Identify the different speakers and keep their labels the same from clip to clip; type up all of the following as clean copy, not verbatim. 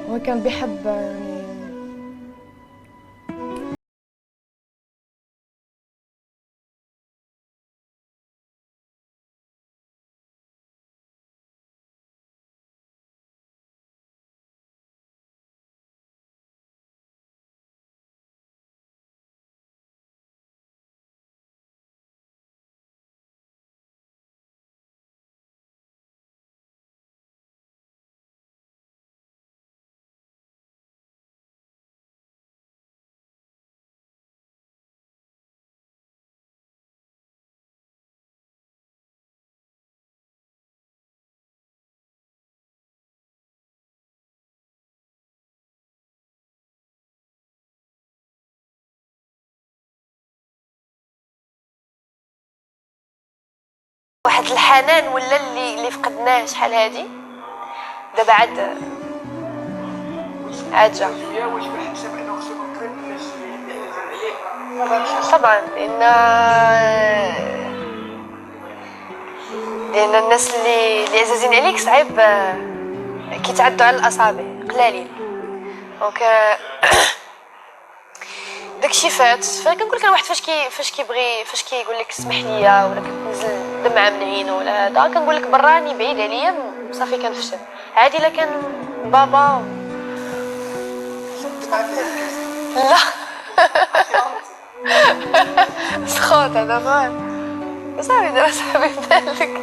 Speaker 1: هو كان بيحب يعني واحد الحنان ولا اللي فقدناه شحال هادي دابا عاد جا.
Speaker 2: واش بحسب انه خصو نقرب الناس اللي عليه
Speaker 1: طبعا لان الناس اللي عزازين عليك صعيب كيتعدوا على الاصابع قلالين. دونك داكشي فات فكنقول لك واحد فاش كيقول لك اسمح لي ولا كتنزل دمعه من عينه ولا هذا كنقول لك براني بعيد عليا صافي كنفشل. عادي الا كان بابا لا سخوت انا ما صافي دابا صاحبي بدالك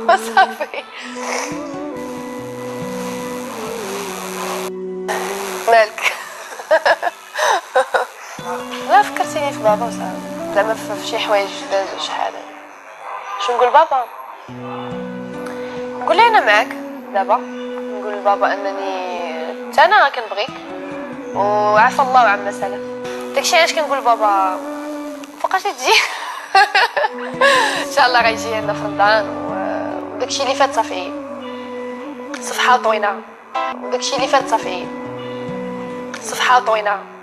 Speaker 1: وصافي. مالك لا فكرتيني في بابا صافي زعما في شي حوايج دازو شحال. شنو نقول بابا؟ نقول انا معاك دابا نقول لبابا انني حتى انا كنبغيك وعفى الله عما سلف. داكشي علاش كنقول بابا فوقاش تجي ان شاء الله غيجي لنا في رمضان وداكشي اللي فات صافي صفحه طوينه وداكشي اللي فات صافي صفحه طوينه.